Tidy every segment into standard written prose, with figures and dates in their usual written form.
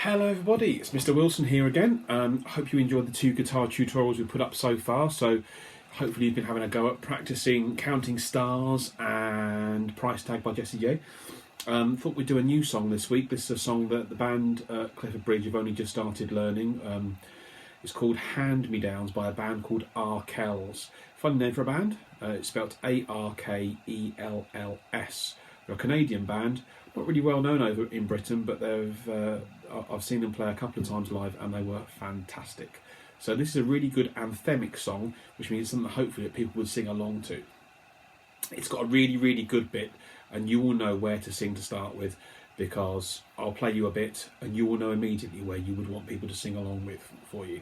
Hello everybody, it's Mr. Wilson here again. I hope you enjoyed the 2 guitar tutorials we've put up so far. So hopefully you've been having a go at practicing Counting Stars and Price Tag by Jessie J. Thought we'd do a new song this week. This is a song that the band Clifford Bridge have only just started learning. It's called Hand Me Downs by a band called Arkells. Funny name for a band. It's spelled Arkells. They're a Canadian band, not really well known over in Britain, but I've seen them play a couple of times live and they were fantastic. So this is a really good anthemic song, which means something hopefully that people would sing along to. It's got a really good bit, and you will know where to sing to start with, because I'll play you a bit and you will know immediately where you would want people to sing along with for you.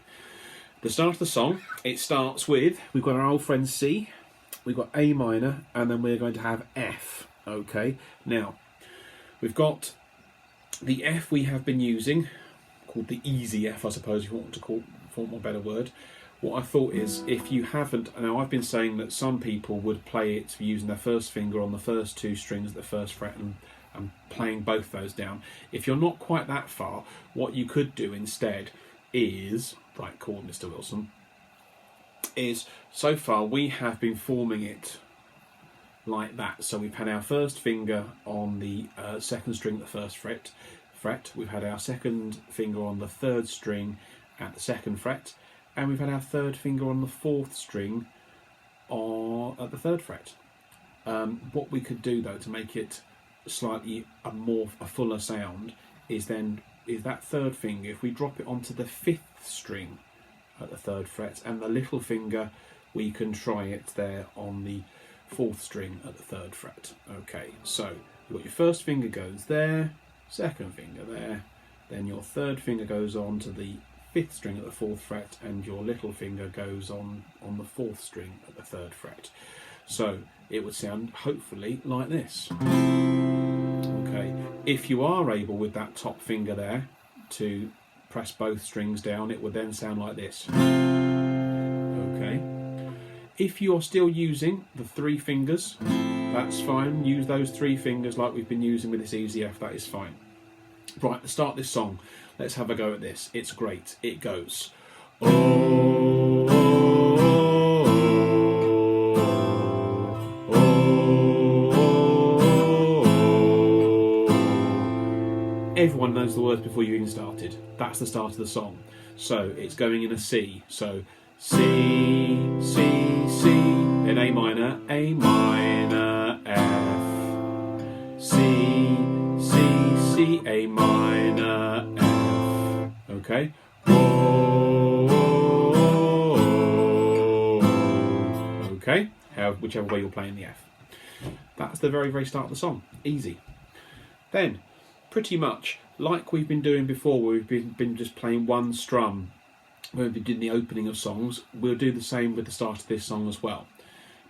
The start of the song, it starts with, we've got our old friend C, we've got A minor, and then we're going to have F. Okay, now we've got the F we have been using, called the easy F, I suppose, if you want to call for a better word. What I thought is, if you haven't, now I've been saying that some people would play it using their first finger on the first 2 strings at the first fret and playing both those down. If you're not quite that far, what you could do instead is, right chord Mr. Wilson, is so far we have been forming it like that. So we've had our first finger on the second string at the first fret. We've had our second finger on the third string at the second fret, and we've had our third finger on the fourth string at the third fret. What we could do though to make it slightly a fuller sound is that third finger, if we drop it onto the 5th string at the 3rd fret, and the little finger we can try it there on the 4th string at the 3rd fret. Okay, so you've got your first finger goes there, second finger there, then your third finger goes on to the 5th string at the 4th fret, and your little finger goes on the 4th string at the 3rd fret. So it would sound hopefully like this. Okay, if you are able with that top finger there to press both strings down, it would then sound like this. Okay. If you're still using the 3 fingers, that's fine. Use those 3 fingers like we've been using with this easy F, that is fine. Right, to start this song, let's have a go at this. It's great. It goes, oh, oh, oh, oh. Everyone knows the words before you even started. That's the start of the song. So it's going in a C. So C, C, C, then A minor, F, C, C, C, A minor, F, okay, okay, whichever way you're playing the F. That's the very start of the song, easy. Then, pretty much like we've been doing before, where we've been just playing one strum when we did the opening of songs, we'll do the same with the start of this song as well.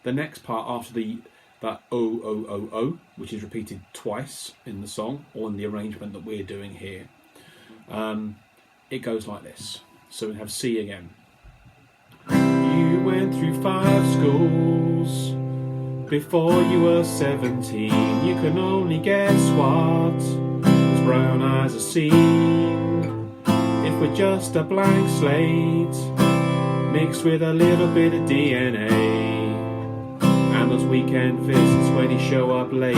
The next part after that O, O, O, O, which is repeated twice in the song, or in the arrangement that we're doing here, it goes like this. So we have C again. You went through 5 schools before you were 17. You can only guess what those brown eyes are seeing. If we're just a blank slate mixed with a little bit of DNA, and those weekend visits when you show up late.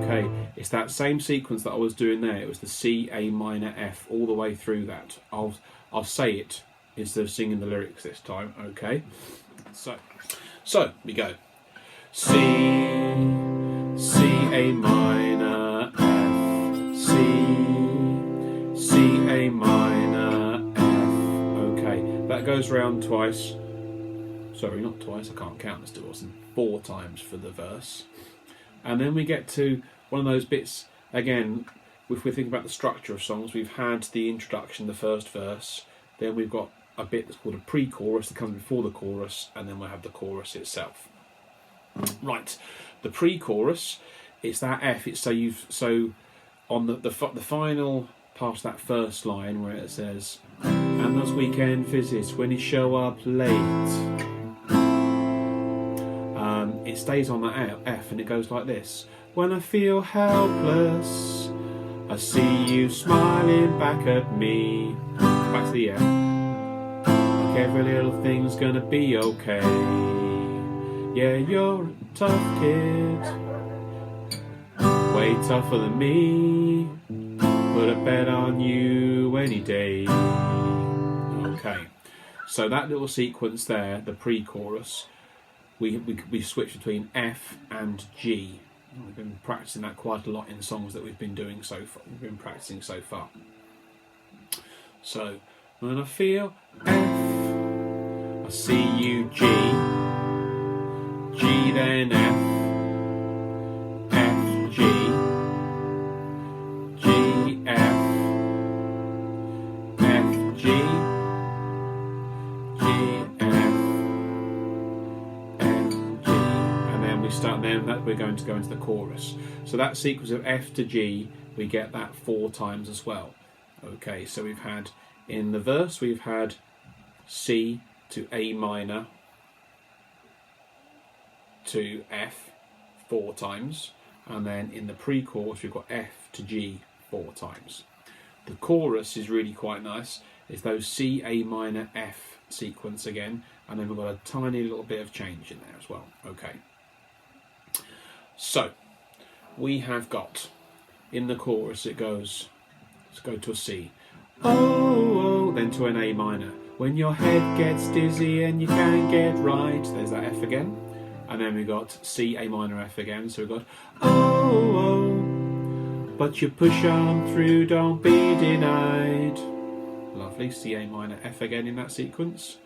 Okay, it's that same sequence that I was doing there. It was the C, A minor, F all the way through that. I'll say it instead of singing the lyrics this time. Okay, so we go C, C, A minor, F, C, C, A minor, F. Okay, that goes round twice. Sorry, not twice, I can't count, Mr. Wilson. 4 times for the verse. And then we get to one of those bits, again, if we think about the structure of songs, we've had the introduction, the first verse, then we've got a bit that's called a pre-chorus that comes before the chorus, and then we'll have the chorus itself. Right, the pre-chorus, it's that F, it's so on the final part of that first line where it says, and those weekend visits when you show up late. It stays on that F and it goes like this. When I feel helpless, I see you smiling back at me. Back to the end. Like every little thing's gonna be okay. Yeah, you're a tough kid, way tougher than me. Put a bet on you any day. Okay, so that little sequence there, the pre-chorus, we switch between F and G. We've been practicing that quite a lot in songs that we've been doing so far. We've been practicing so far. So when I feel F, I see you G, G then F, F G, G F, F G, G F, F G, and then we start. Then that we're going to go into the chorus. So that sequence of F to G, we get that 4 times as well. Okay, so we've had in the verse we've had C to A minor to F 4 times, and then in the pre-chorus we've got F to G 4 times. The chorus is really quite nice. It's those C, A minor, F sequence again, and then we've got a tiny little bit of change in there as well. Okay. So we have got in the chorus it goes, let's go to a C, oh, then to an A minor. When your head gets dizzy and you can't get right, there's that F again. And then we got C, A minor, F again. So we've got oh, but you push on through, don't be denied. Lovely, C, A minor, F again in that sequence.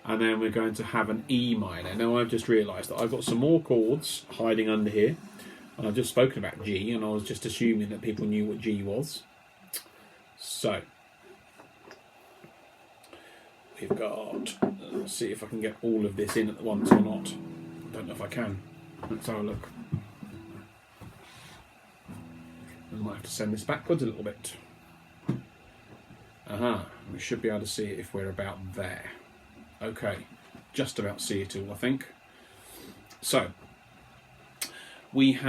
And then we're going to have an E minor. Now I've just realised that I've got some more chords hiding under here. And I've just spoken about G, and I was just assuming that people knew what G was. So we've got, let's see if I can get all of this in at once or not. I don't know if I can. Let's have a look. I might have to send this backwards a little bit. We should be able to see it if we're about there. Okay, just about see it all, I think. So we've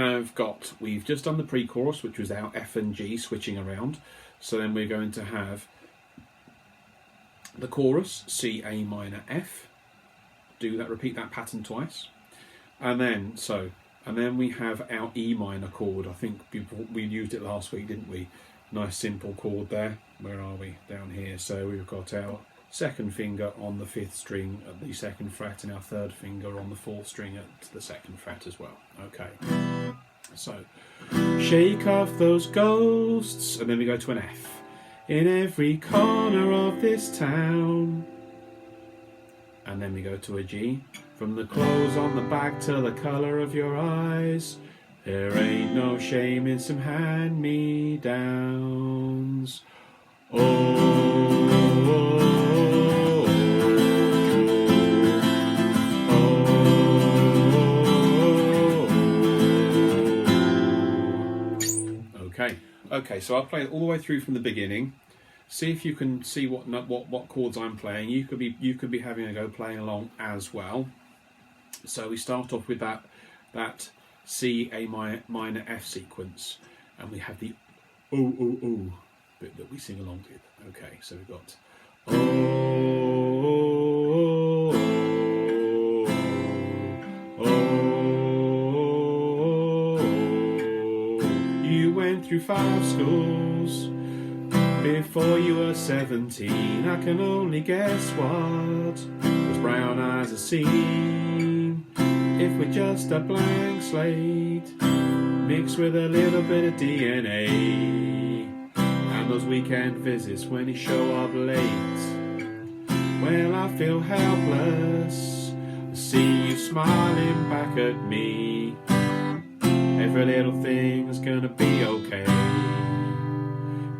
just done the pre-chorus, which was our F and G switching around. So then we're going to have the chorus, C, A minor, F. Repeat that pattern twice. And then we have our E minor chord. I think we used it last week, didn't we? Nice simple chord there. Where are we? Down here. So we've got our second finger on the 5th string at the 2nd fret, and our 3rd finger on the 4th string at the 2nd fret as well. Okay. So shake off those ghosts, and then we go to an F. In every corner of this town. And then we go to a G. From the clothes on the back to the colour of your eyes, there ain't no shame in some hand-me-downs. Oh, oh, oh, oh. Okay, so I'll play it all the way through from the beginning. See if you can see what chords I'm playing. You could be having a go playing along as well. So we start off with that C, A minor, F sequence, and we have the oh, oh, oh bit that we sing along with. Okay, so we've got oh, oh, oh, you went through 5 schools before you were 17. I can only guess what those brown eyes are seeing. If we're just a blank slate mixed with a little bit of DNA, and those weekend visits when you show up late, well, I feel helpless. I see you smiling back at me. Every little thing's gonna be okay.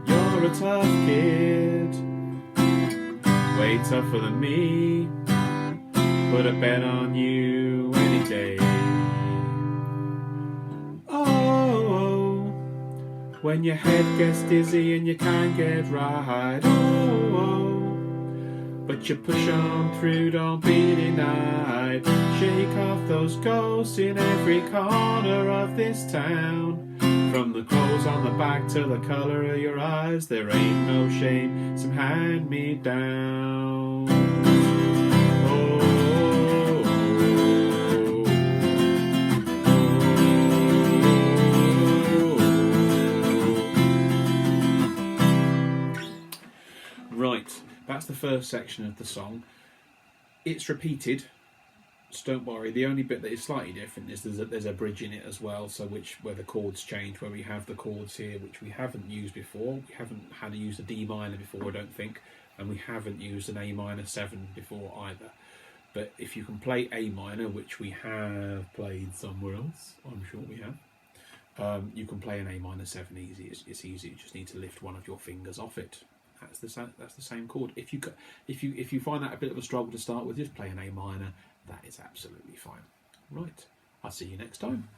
You're a tough kid, way tougher than me. Put a bet on you any day. Oh, when your head gets dizzy and you can't get right. Oh, but you push on through, don't be denied. Shake off those ghosts in every corner of this town. From the clothes on the back to the colour of your eyes, there ain't no shame, some hand me down. Right, that's the first section of the song. It's repeated, so don't worry. The only bit that is slightly different is there's a bridge in it as well, so where the chords change, where we have the chords here, which we haven't used before. We haven't had to use a D minor before, I don't think, and we haven't used an A minor 7 before either. But if you can play A minor, which we have played somewhere else, I'm sure we have, you can play an A minor 7 easy. It's easy. You just need to lift one of your fingers off it. That's the same chord. If you find that a bit of a struggle to start with, just play an A minor. That is absolutely fine. Right. I'll see you next time.